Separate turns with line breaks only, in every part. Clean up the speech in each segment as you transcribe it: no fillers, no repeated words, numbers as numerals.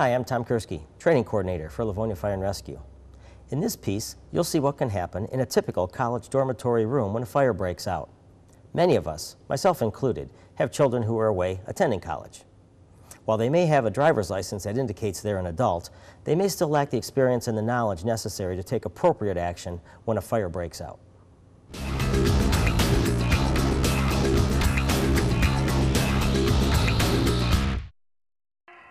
Hi, I'm Tom Kursky, Training Coordinator for Livonia Fire and Rescue. In this piece, you'll see what can happen in a typical college dormitory room when a fire breaks out. Many of us, myself included, have children who are away attending college. While they may have a driver's license that indicates they're an adult, they may still lack the experience and the knowledge necessary to take appropriate action when a fire breaks out.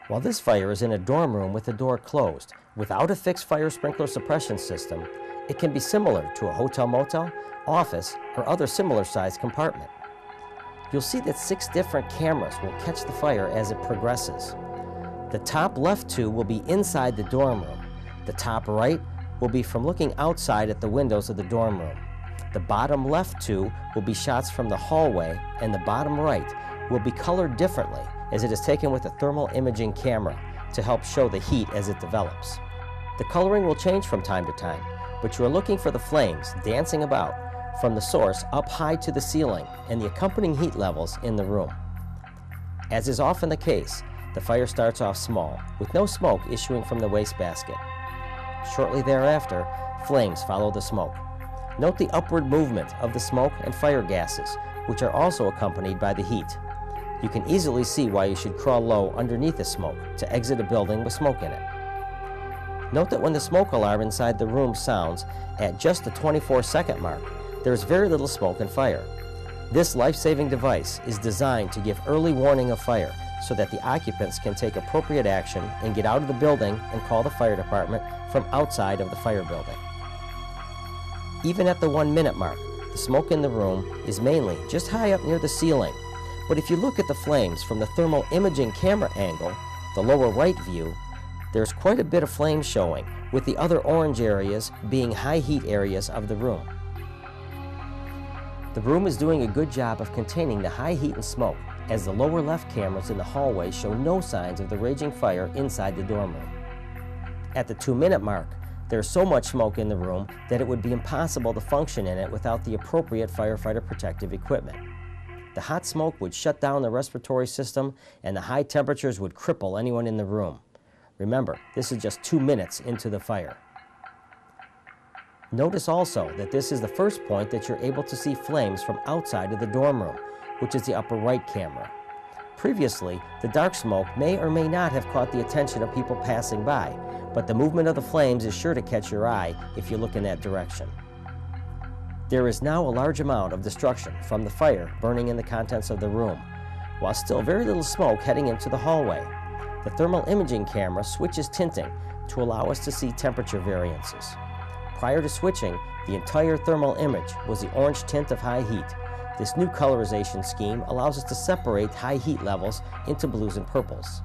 While this fire is in a dorm room with the door closed, without a fixed fire sprinkler suppression system, it can be similar to a hotel-motel, office, or other similar-sized compartment. You'll see that 6 different cameras will catch the fire as it progresses. The top left 2 will be inside the dorm room. The top right will be from looking outside at the windows of the dorm room. The bottom left 2 will be shots from the hallway, and the bottom right will be colored differently as it is taken with a thermal imaging camera to help show the heat as it develops. The coloring will change from time to time, but you are looking for the flames dancing about from the source up high to the ceiling and the accompanying heat levels in the room. As is often the case, the fire starts off small, with no smoke issuing from the wastebasket. Shortly thereafter, flames follow the smoke. Note the upward movement of the smoke and fire gases, which are also accompanied by the heat. You can easily see why you should crawl low underneath the smoke to exit a building with smoke in it. Note that when the smoke alarm inside the room sounds at just the 24-second mark, there is very little smoke and fire. This life-saving device is designed to give early warning of fire so that the occupants can take appropriate action and get out of the building and call the fire department from outside of the fire building. Even at the 1-minute mark, the smoke in the room is mainly just high up near the ceiling. But if you look at the flames from the thermal imaging camera angle, the lower right view, there's quite a bit of flame showing, with the other orange areas being high heat areas of the room. The room is doing a good job of containing the high heat and smoke, as the lower left cameras in the hallway show no signs of the raging fire inside the dorm room. At the 2-minute mark, there's so much smoke in the room that it would be impossible to function in it without the appropriate firefighter protective equipment. The hot smoke would shut down the respiratory system, and the high temperatures would cripple anyone in the room. Remember, this is just 2 minutes into the fire. Notice also that this is the first point that you're able to see flames from outside of the dorm room, which is the upper right camera. Previously, the dark smoke may or may not have caught the attention of people passing by, but the movement of the flames is sure to catch your eye if you look in that direction. There is now a large amount of destruction from the fire burning in the contents of the room, while still very little smoke heading into the hallway. The thermal imaging camera switches tinting to allow us to see temperature variances. Prior to switching, the entire thermal image was the orange tint of high heat. This new colorization scheme allows us to separate high heat levels into blues and purples.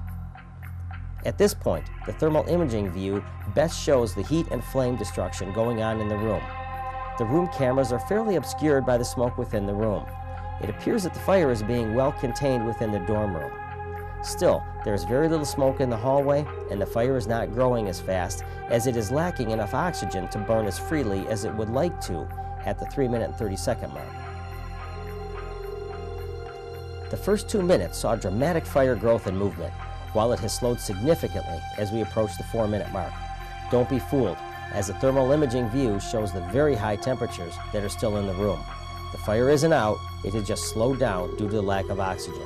At this point, the thermal imaging view best shows the heat and flame destruction going on in the room. The room cameras are fairly obscured by the smoke within the room. It appears that the fire is being well contained within the dorm room. Still, there is very little smoke in the hallway, and the fire is not growing as fast as it is lacking enough oxygen to burn as freely as it would like to at the 3-minute and 30-second mark. The first 2 minutes saw dramatic fire growth and movement, while it has slowed significantly as we approach the 4-minute mark. Don't be fooled, as the thermal imaging view shows the very high temperatures that are still in the room. The fire isn't out, it has just slowed down due to the lack of oxygen.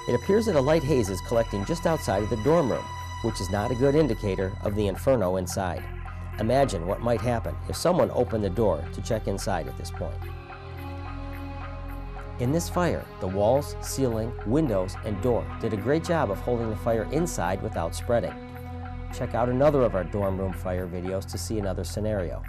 It appears that a light haze is collecting just outside of the dorm room, which is not a good indicator of the inferno inside. Imagine what might happen if someone opened the door to check inside at this point. In this fire, the walls, ceiling, windows, and door did a great job of holding the fire inside without spreading. Check out another of our dorm room fire videos to see another scenario.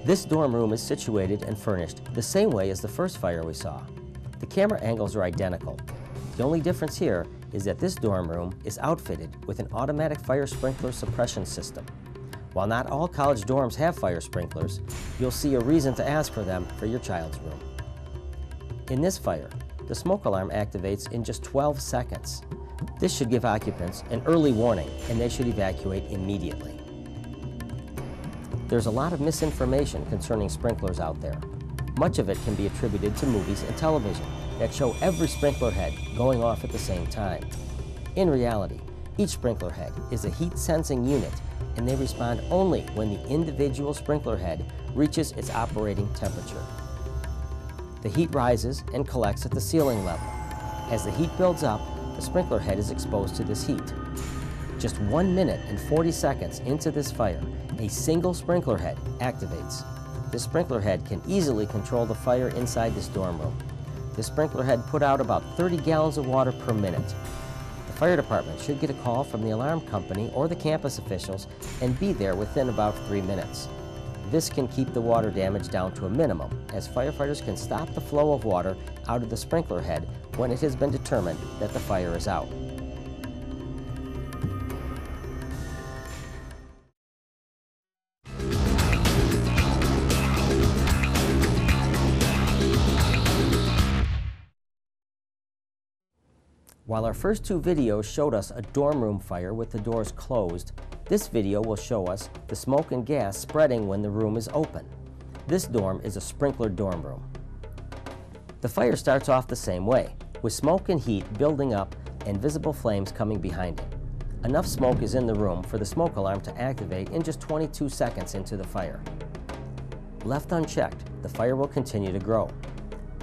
This dorm room is situated and furnished the same way as the first fire we saw. The camera angles are identical. The only difference here is that this dorm room is outfitted with an automatic fire sprinkler suppression system. While not all college dorms have fire sprinklers, you'll see a reason to ask for them for your child's room. In this fire, the smoke alarm activates in just 12 seconds. This should give occupants an early warning, and they should evacuate immediately. There's a lot of misinformation concerning sprinklers out there. Much of it can be attributed to movies and television that show every sprinkler head going off at the same time. In reality, each sprinkler head is a heat-sensing unit, and they respond only when the individual sprinkler head reaches its operating temperature. The heat rises and collects at the ceiling level. As the heat builds up, the sprinkler head is exposed to this heat. Just 1 minute and 40 seconds into this fire, a single sprinkler head activates. This sprinkler head can easily control the fire inside this dorm room. This sprinkler head put out about 30 gallons of water per minute. The fire department should get a call from the alarm company or the campus officials and be there within about 3 minutes. This can keep the water damage down to a minimum, as firefighters can stop the flow of water out of the sprinkler head when it has been determined that the fire is out. While our first two videos showed us a dorm room fire with the doors closed, this video will show us the smoke and gas spreading when the room is open. This dorm is a sprinklered dorm room. The fire starts off the same way, with smoke and heat building up and visible flames coming behind it. Enough smoke is in the room for the smoke alarm to activate in just 22 seconds into the fire. Left unchecked, the fire will continue to grow.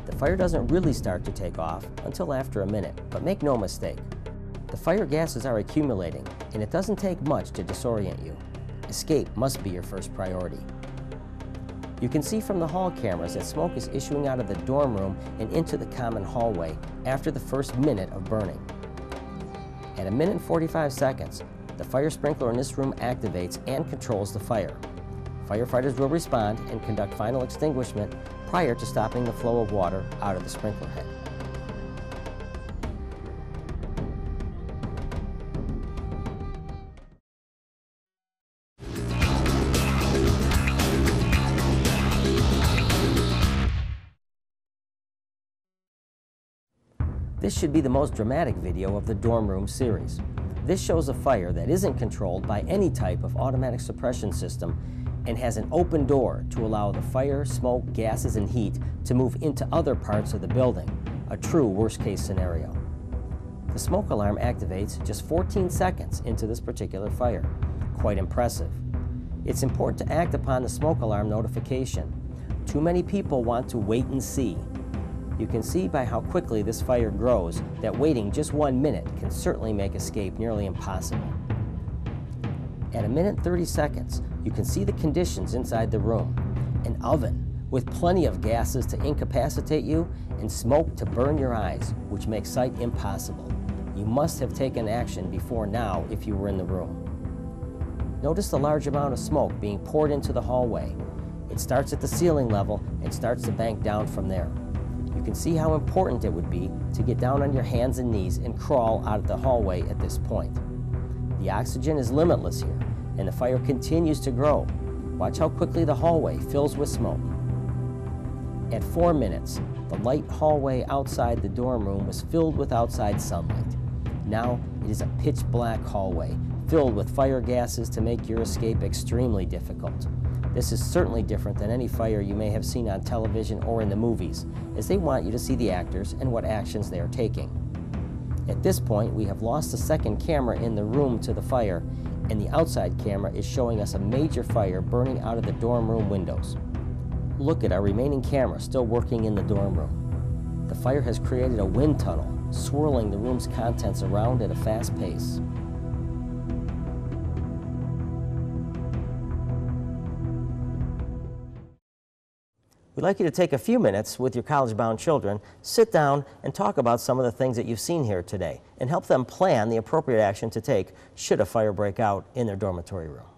The fire doesn't really start to take off until after a minute, but make no mistake. The fire gases are accumulating, and it doesn't take much to disorient you. Escape must be your first priority. You can see from the hall cameras that smoke is issuing out of the dorm room and into the common hallway after the first minute of burning. At 1 minute and 45 seconds, the fire sprinkler in this room activates and controls the fire. Firefighters will respond and conduct final extinguishment prior to stopping the flow of water out of the sprinkler head. This should be the most dramatic video of the dorm room series. This shows a fire that isn't controlled by any type of automatic suppression system and has an open door to allow the fire, smoke, gases, and heat to move into other parts of the building, a true worst-case scenario. The smoke alarm activates just 14 seconds into this particular fire. Quite impressive. It's important to act upon the smoke alarm notification. Too many people want to wait and see. You can see by how quickly this fire grows that waiting just 1 minute can certainly make escape nearly impossible. At 1 minute and 30 seconds, you can see the conditions inside the room. An oven with plenty of gases to incapacitate you and smoke to burn your eyes, which makes sight impossible. You must have taken action before now if you were in the room. Notice the large amount of smoke being poured into the hallway. It starts at the ceiling level and starts to bank down from there. You can see how important it would be to get down on your hands and knees and crawl out of the hallway at this point. The oxygen is limitless here, and the fire continues to grow. Watch how quickly the hallway fills with smoke. At 4 minutes, the light hallway outside the dorm room was filled with outside sunlight. Now it is a pitch black hallway filled with fire gases to make your escape extremely difficult. This is certainly different than any fire you may have seen on television or in the movies, as they want you to see the actors and what actions they are taking. At this point, we have lost the second camera in the room to the fire, and the outside camera is showing us a major fire burning out of the dorm room windows. Look at our remaining camera still working in the dorm room. The fire has created a wind tunnel, swirling the room's contents around at a fast pace. We'd like you to take a few minutes with your college-bound children, sit down and talk about some of the things that you've seen here today and help them plan the appropriate action to take should a fire break out in their dormitory room.